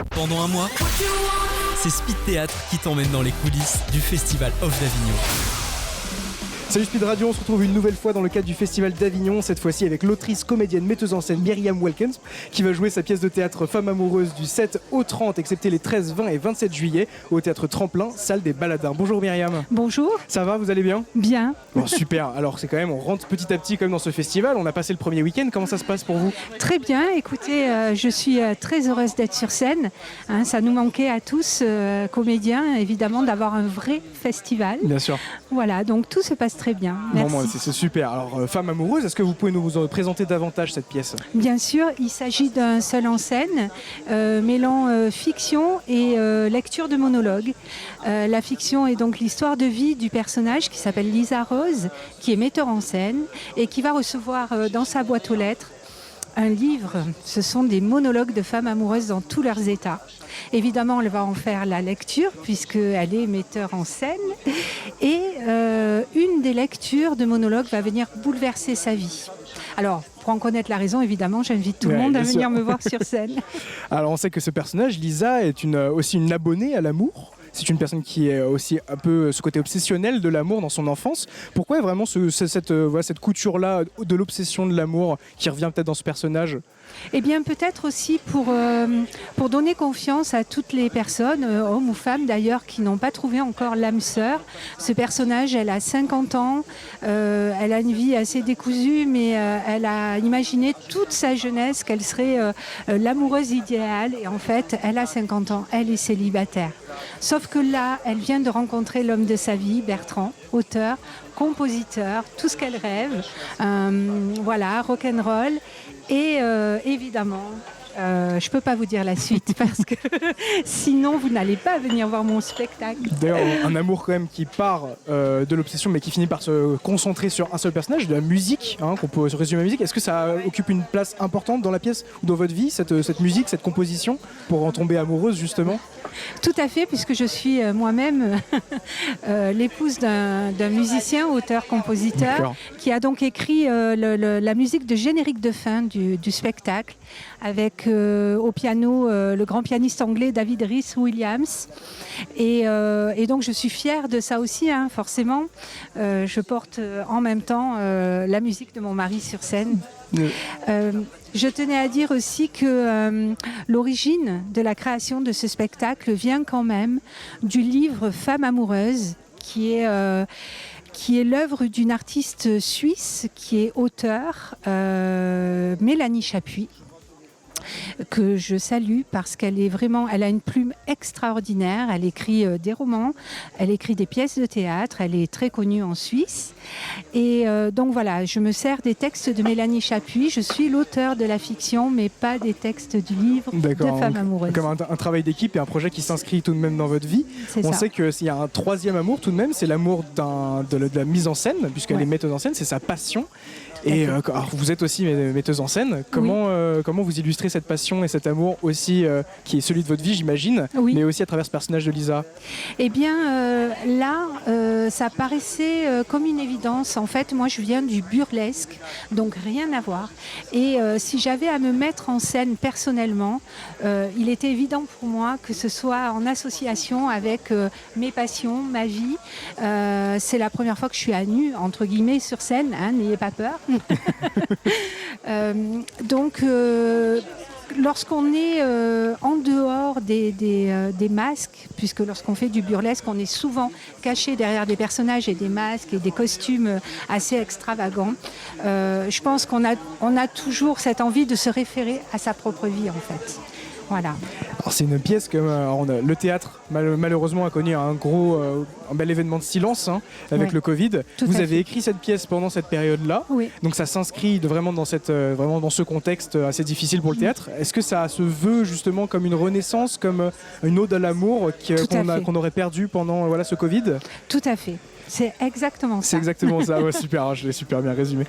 Pendant un mois, c'est Speed Théâtre qui t'emmène dans les coulisses du Festival Off d'Avignon. Salut Speed Radio, on se retrouve une nouvelle fois dans le cadre du Festival d'Avignon, cette fois-ci avec l'autrice, comédienne, metteuse en scène Myriam Welkens, qui va jouer sa pièce de théâtre Femme amoureuse du 7 au 30, excepté les 13, 20 et 27 juillet, au théâtre Tremplin, salle des Baladins. Bonjour Myriam. Bonjour. Ça va, vous allez bien ? Bien. Bon, super, alors c'est quand même, on rentre petit à petit comme dans ce festival, on a passé le premier week-end, comment ça se passe pour vous ? Très bien, écoutez, je suis très heureuse d'être sur scène. Ça nous manquait à tous, comédiens, évidemment, d'avoir un vrai festival. Bien sûr. Voilà, donc tout se passe très bien. Merci. Bon, c'est super. Alors, Femme amoureuse, est-ce que vous pouvez nous présenter davantage cette pièce ? Bien sûr, il s'agit d'un seul en scène, mêlant fiction et lecture de monologue. La fiction est donc l'histoire de vie du personnage qui s'appelle Lisa Rose, qui est metteur en scène et qui va recevoir dans sa boîte aux lettres un livre. Ce sont des monologues de femmes amoureuses dans tous leurs états. Évidemment, elle va en faire la lecture puisqu'elle est metteur en scène. Et une des lectures de monologues va venir bouleverser sa vie. Alors, pour en connaître la raison, évidemment, j'invite tout le monde à venir me voir sur scène. Alors, on sait que ce personnage, Lisa, est aussi une abonnée à l'amour. C'est une personne qui est aussi un peu ce côté obsessionnel de l'amour dans son enfance. Pourquoi vraiment cette couture-là de l'obsession de l'amour qui revient peut-être dans ce personnage ? Eh bien, peut-être aussi pour donner confiance à toutes les personnes, hommes ou femmes d'ailleurs, qui n'ont pas trouvé encore l'âme sœur. Ce personnage, elle a 50 ans, elle a une vie assez décousue, mais elle a imaginé toute sa jeunesse qu'elle serait l'amoureuse idéale. Et en fait, elle a 50 ans, elle est célibataire. Sauf que là, elle vient de rencontrer l'homme de sa vie, Bertrand, auteur, compositeur, tout ce qu'elle rêve, voilà, rock'n'roll. Et évidemment, je ne peux pas vous dire la suite parce que sinon vous n'allez pas venir voir mon spectacle. D'ailleurs, un amour quand même qui part de l'obsession mais qui finit par se concentrer sur un seul personnage, de la musique, qu'on peut se résumer à la musique. Est-ce que ça occupe une place importante dans la pièce ou dans votre vie, cette musique, cette composition, pour en tomber amoureuse justement ? Tout à fait, puisque je suis moi-même l'épouse d'un musicien, auteur, compositeur, qui a donc écrit la musique de générique de fin du spectacle, avec au piano le grand pianiste anglais David Rhys-Williams. Et donc je suis fière de ça aussi, forcément. Je porte en même temps la musique de mon mari sur scène. Je tenais à dire aussi que l'origine de la création de ce spectacle vient quand même du livre Femme amoureuse, qui est l'œuvre d'une artiste suisse qui est auteure, Mélanie Chapuis, que je salue parce qu'elle a une plume extraordinaire. Elle écrit des romans, elle écrit des pièces de théâtre, elle est très connue en Suisse. Et donc voilà, je me sers des textes de Mélanie Chapuis. Je suis l'auteur de la fiction, mais pas des textes du livre de Femme amoureuse. Comme un travail d'équipe et un projet qui s'inscrit tout de même dans votre vie. On sait qu'il y a un troisième amour tout de même, c'est l'amour de la mise en scène, puisqu'elle est metteuse en scène, c'est sa passion. Et alors vous êtes aussi metteuse en scène. Comment vous illustrez cette passion et cet amour aussi qui est celui de votre vie, j'imagine, mais aussi à travers ce personnage de Lisa ? Eh bien, là, ça paraissait comme une évidence. En fait, moi, je viens du burlesque, donc rien à voir. Et si j'avais à me mettre en scène personnellement, il était évident pour moi que ce soit en association avec mes passions, ma vie. C'est la première fois que je suis à nu, entre guillemets, sur scène, n'ayez pas peur. Donc, lorsqu'on est en dehors des masques, puisque lorsqu'on fait du burlesque, on est souvent caché derrière des personnages et des masques et des costumes assez extravagants, je pense qu'on a toujours cette envie de se référer à sa propre vie, en fait. Voilà. Alors c'est une pièce que le théâtre malheureusement a connu un bel événement de silence avec le Covid. Vous avez écrit cette pièce pendant cette période-là, donc ça s'inscrit vraiment dans ce contexte assez difficile pour le théâtre. Est-ce que ça se veut justement comme une renaissance, comme une ode à l'amour qu'on aurait perdu pendant ce Covid ? Tout à fait. C'est exactement ça. C'est exactement ça, ouais, super, je l'ai super bien résumé.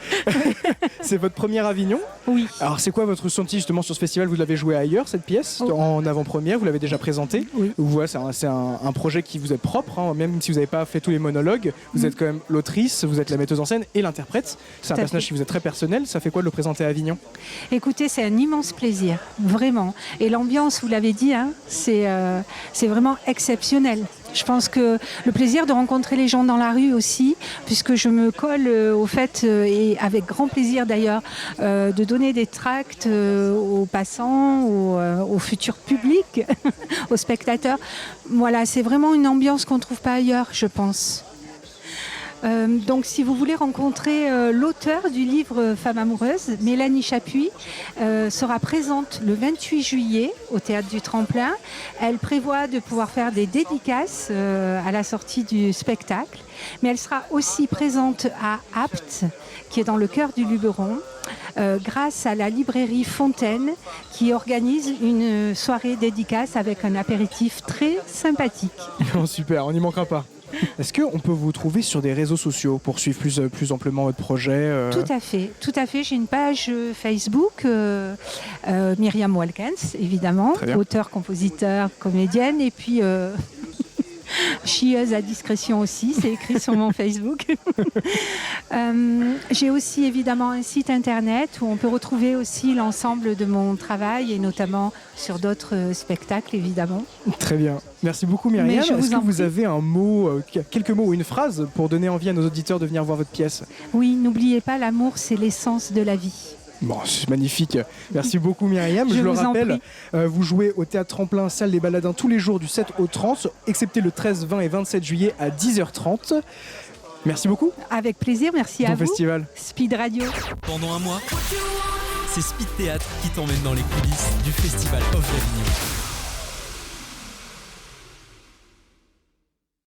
C'est votre première Avignon? Oui. Alors c'est quoi votre ressenti justement sur ce festival? Vous l'avez joué ailleurs cette pièce, en avant-première, vous l'avez déjà présentée? Oui. Ouais, c'est un projet qui vous est propre, hein, même si vous n'avez pas fait tous les monologues, vous êtes quand même l'autrice, vous êtes la metteuse en scène et l'interprète. C'est un personnage qui vous est très personnel, ça fait quoi de le présenter à Avignon? Écoutez, c'est un immense plaisir, vraiment. Et l'ambiance, vous l'avez dit, hein, c'est vraiment exceptionnel. Je pense que le plaisir de rencontrer les gens dans la rue aussi, puisque je me colle au fait, et avec grand plaisir d'ailleurs, de donner des tracts aux passants, aux futurs publics, aux spectateurs. Voilà, c'est vraiment une ambiance qu'on ne trouve pas ailleurs, je pense. Donc si vous voulez rencontrer l'auteur du livre Femme amoureuse, Mélanie Chapuis, sera présente le 28 juillet au Théâtre du Tremplin. Elle prévoit de pouvoir faire des dédicaces à la sortie du spectacle, mais elle sera aussi présente à Apt, qui est dans le cœur du Luberon, grâce à la librairie Fontaine, qui organise une soirée dédicace avec un apéritif très sympathique. Oh, super, on n'y manquera pas. Est-ce qu'on peut vous trouver sur des réseaux sociaux pour suivre plus amplement votre projet? Tout à fait. J'ai une page Facebook, Myriam Walkens, évidemment, auteure, compositeur, comédienne, et puis chieuse à discrétion aussi, c'est écrit sur mon Facebook. J'ai aussi évidemment un site internet où on peut retrouver aussi l'ensemble de mon travail et notamment sur d'autres spectacles évidemment. Très bien. Merci beaucoup Myriam. Est-ce que vous avez un mot, quelques mots ou une phrase pour donner envie à nos auditeurs de venir voir votre pièce? Oui, n'oubliez pas, l'amour c'est l'essence de la vie. Bon, c'est magnifique. Merci beaucoup Myriam. Je le rappelle, vous jouez au Théâtre Tremplin, salle des Baladins tous les jours du 7 au 30, excepté le 13, 20 et 27 juillet à 10h30. Merci beaucoup. Avec plaisir, merci à vous. Bon festival. Speed Radio. Pendant un mois, c'est Speed Théâtre qui t'emmène dans les coulisses du Festival of d'Avignon.